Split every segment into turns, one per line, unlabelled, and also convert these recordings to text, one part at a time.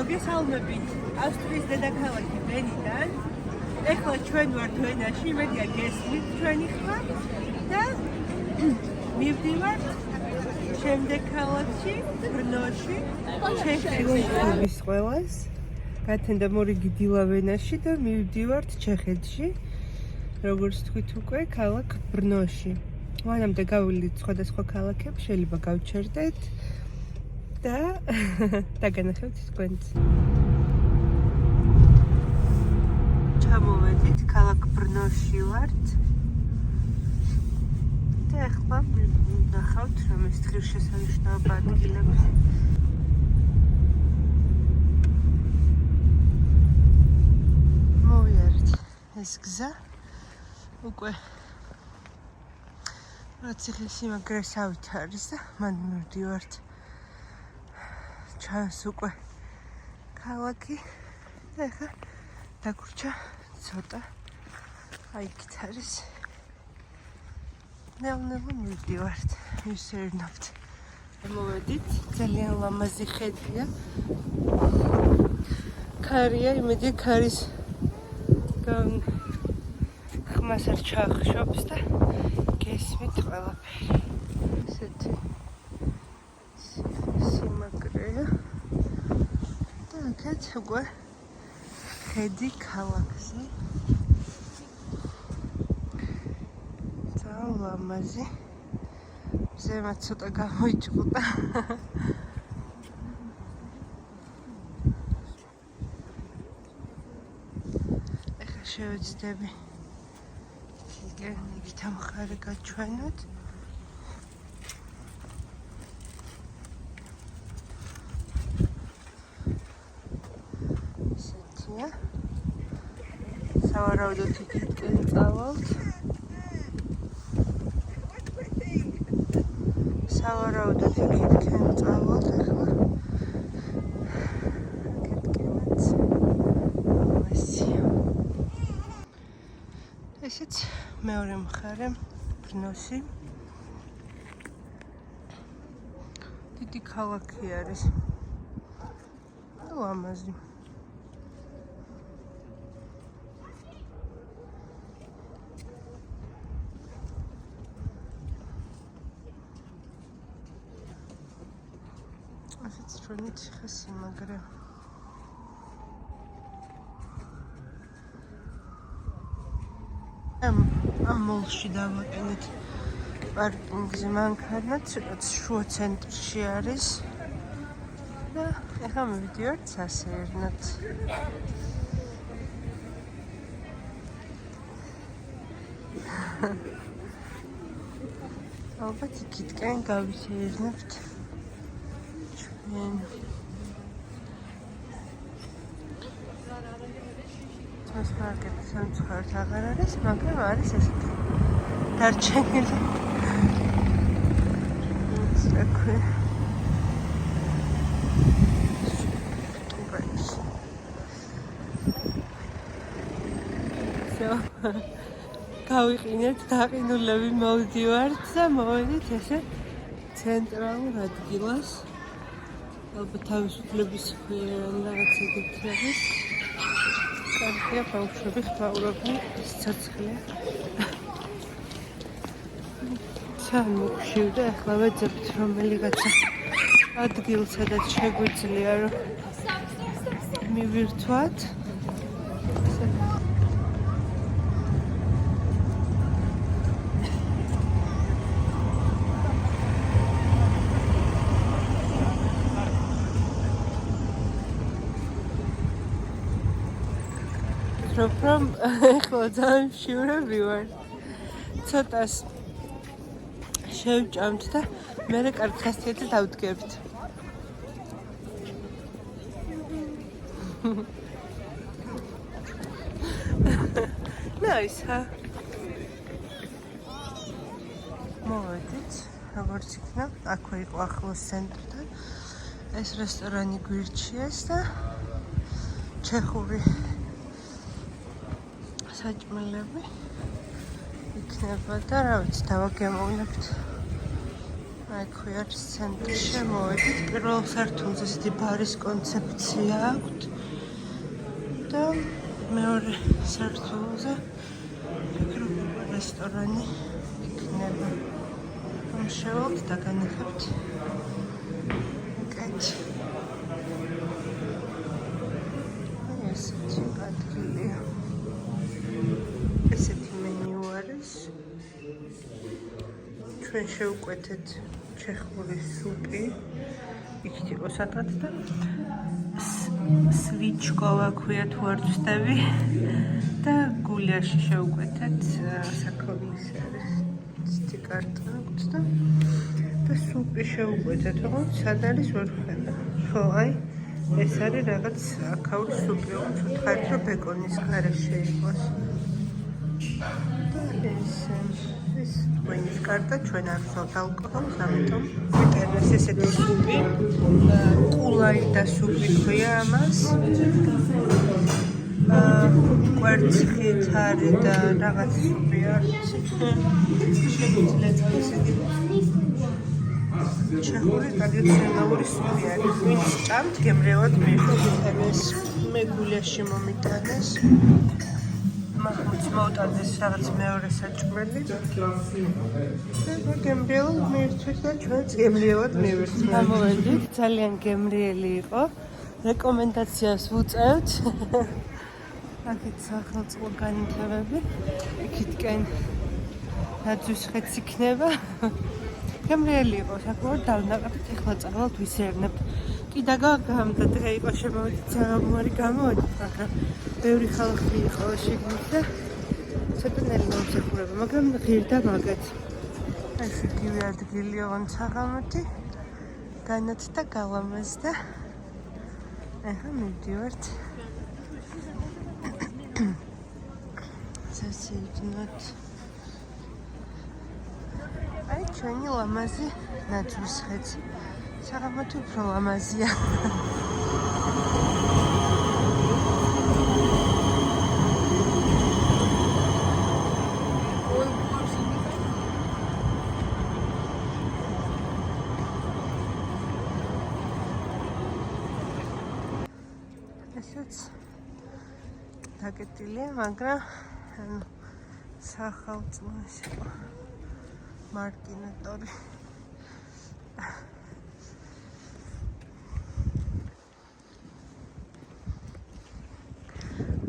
მოგესალმებით ავსტრიის დედაქალაქი ვენიდან. ეხლა ჩვენ ვართ ვენაში, იმედია გესმით ჩვენი ხმა და მივდივართ შემდეგ ქალაქში, ბრნოში, ჩეხეთში. ყველას გათენდა მორიგი დილა ვენაში და მივდივართ ჩეხეთში. როგორც თქვით უკვე, ქალაქ ბრნოში. მანამდე გავვლით სხვადასხვა ქალაქებს, შეიძლება გავჩერდეთ და დაგანახებთ თქვენც. ჩამოვედით ქალაქ ბრნოში ვართ. და ახლა ნახავთ რომ ეს ღირსშესანიშნავი ადგილები. მოვიარეთ ეს გზა უკვე ციხესიმაგრესავით არის და მან მივდივართ. ჩანს უკვე ქალაქი და ახლა დაგვრჩა ცოტა. აი იქით არის. ნელ-ნელა მივდივართ, მივსერნობთ. მოვედით, ძალიან ლამაზი ხედია. ქარია, იმედი ქარის ხმას არ ჩაახშობს და გესმით ყველაფერი. ესეთი სიმაგრეა და აქეთ უკვე ხედი ქალაქზე. ძალიან ლამაზი. ზემოთ ცოტა გამოიჭყუტა. ეხლა შევეცდები იქით ამხარე გაჩვენოთ. ესეთია. სავარაუდოდ იქითკენ წავალთ. სავარაუდოდ იქითკენ წავალთ ახლა. აქეთკენაც მასია. ესეც მეორე მხარე ბრნოში. დიდი ქალაქი არის. ლამაზი. ასეც ჩვენი ციხესიმაგრე. ამ მოლში დავაყენეთ პარკინგზე მანქანაც, რაც შუა ცენტრში არის და ახლა მივდივართ სასეირნოდ. ალბათ იქითკენ გავისეირნებთ ჩვენ. სუპერმარკეტი სამწუხაროდ აღარ არის, მაგრამ არის ესეთი დარჩენილი. ისე გავიყინეთ დაყინულები, მოვდივართ და მოვედით ესე ცენტრალურ ადგილას. ალბათ თავისუფლების მქონე რაღაც ეგეთი. კარგია, ბავშვები ხმაურობენ, ცოცხლია. ჩამოვშივ და ახლა ვეძებთ რომელიღაცა ადგილს, სადაც შეგვიძლია რომ მივირთვათ. რომ ახლა ძალიან მშივრები ვარ. ცოტას შევჭამთ და მერე კარგ ხასიათზე დავდგებთ. Nice, huh? მოვედით, როგორც იქნა, აქვე იყო ახლოს ცენტრთან. ეს რესტორანი გვირჩიეს და ჩეხური საჭმელები იქნება და რა ვიცი, დავაგემოვნებთ.
აი ქვია ცენტრი შემოვედით. პირველ სართულზე ისეთი ბარის კონცეფცია აქვს და მეორე სართულზე ფიქრობ რესტორანი იქნება. რომ შევალთ და განახებთ კეთ. ესეთი ადგილია. ესეთი მენიუ არის. ჩვენ შევკვეთეთ ჩეხური სუპი. იქით იყო სადღაც და სვიჩკოვა ქვია თუ არ ვცდები და გულიაში შევკვეთეთ საქონლის არის. ციცი კარტა აქვს და სუპი შევკვეთეთ, ოღონდ სად არის ვერ ვხედა. ხო, აი ეს არის რაღაც აქაური სუპი, ოღონდ ვთქვათ რომ ბეკონის გარეშე იყოს. და ეს ვინის კარტა ჩვენ არ ვხავთ ალკოჰოლს, ამიტომ ვიტანეს ესეთი სუპი. ყულაი და სუპი ქვია ამას. კვერცხით არის და რაღაც სუპი არის. შეგვიძლიათ ესეთი ჩეხური ტრადიციული სუპი არის. ვინც ჭამთ, გემრიელად მიიღოს. მე გულიაში მომიტანეს. მოვუტანდეს რაღაც მეორე საჭმელი და გემრიელად მიირთვით და ჩვენც გემრიელად მივირთვით. გამოვედით, ძალიან გემრიელი იყო. რეკომენდაციას ვუწევთ. აქეთ სახელმწიფო განათლებები, იქითკენ ნაძვის ხეც იქნება. გემრიელი იყო, საკმაოდ დავნაყრით, ეხლა წავალთ ვისერნებთ. კიდე გამდა დღე იყო შემოვედით, საღამოარი გამოვედით, მაგრამ ბევრი ხალხი იყო შიგნით და ცოტა ნელი მომსახურება, მაგრამ ღირდა მაგათ. ეს იგივე ადგილი ოღონდ საღამოთი, განათ და გალამაზ და ახლა მივდივართ. სასიძნოთ. აი ჩვენი ლამაზი ნაძვის ხეც. საღამოთი უფრო ლამაზია. ესეც დაკეტილია, მაგრამ ანუ სახელმწიფო მარკინატორი.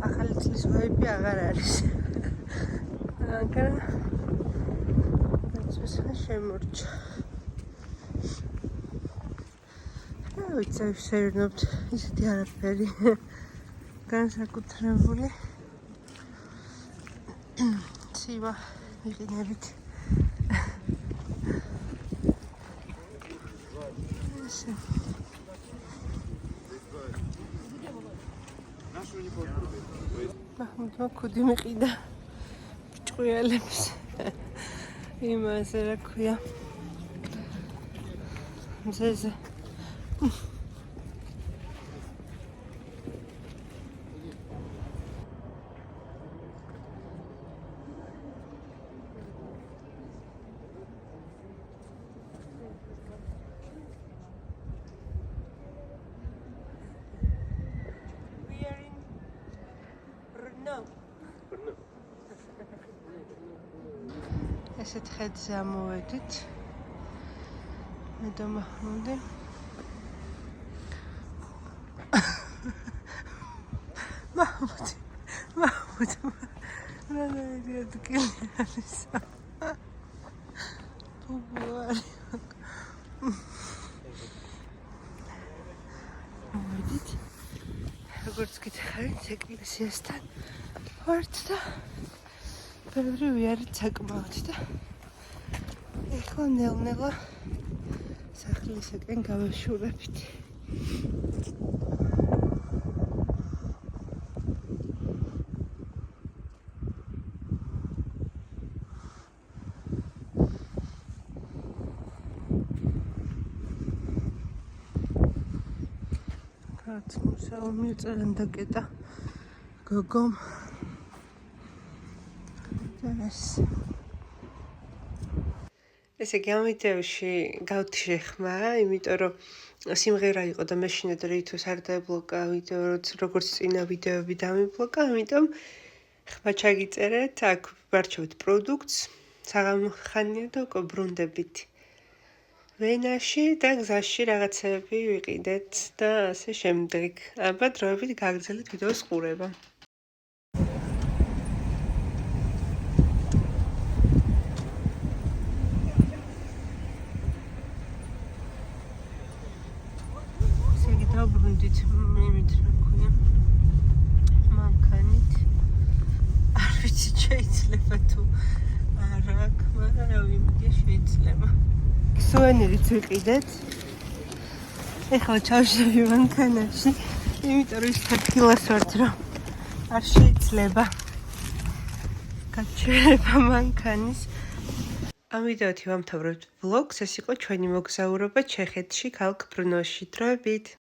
ახალი წლის ვაიბი აღარ არის. მაგრამ ეს შემორჩა. ვიცი, შევერნობთ ისეთი არაფერი განსაკუთრებული. ცივა ვიყინებით. ესე. მახმუდმა ქუდი მიყიდა ჭყუიალებს. იმაზე რა ქვია. მზეზე. ესეთ ხედზე ამოვედით. მე და მაჰმუდი. მაჰმუდი. რა ადგილი არის? ბუბუარი. მოვედით. როგორც გითხარით, ეკლესიასთან ვართ და ბევრი ვიარით საკმაოდ და ეხლა ნელ-ნელა სახლისაკენ გავაშურებით. რაც მუსაუმი წელენ დაკეტა გოგომ. ეს ესე იგი, ამ ვიდეოში გავთიშეხმა, იმიტომ რომ სიმღერა იყო და მეშინად რითოს არ დაებლოკა ვიდეო, როგორც წინა ვიდეოები დამიბლოკა, ამიტომ ხმა ჩაგიწერეთ, აქ ვარჩევთ პროდუქტს, საღამო ხანია და უკვე ბრუნდებით ვენაში და გზაში რაღაცები ვიყიდეთ და ასე შემდეგ. აბა დროებით გაგრძელეთ ვიდეოს ყურება. დაბრუნდით იმით რა ქვია მანქანით არ ვიცი შეიძლება თუ არა აქ მაგრამ რა ვიმედი შეიძლება სუვენირიც ვიყიდეთ ეხლა ჩავშევი მანქანაში იმიტომ რომ ის თბილას ვართ რომ არ შეიძლება გაჩერება მანქანის ამ ვიდეოთი ვამთავრებთ ვლოგს ეს იყო ჩვენი მოგზაურობა ჩეხეთში ქალაქ ბრნოში დროებით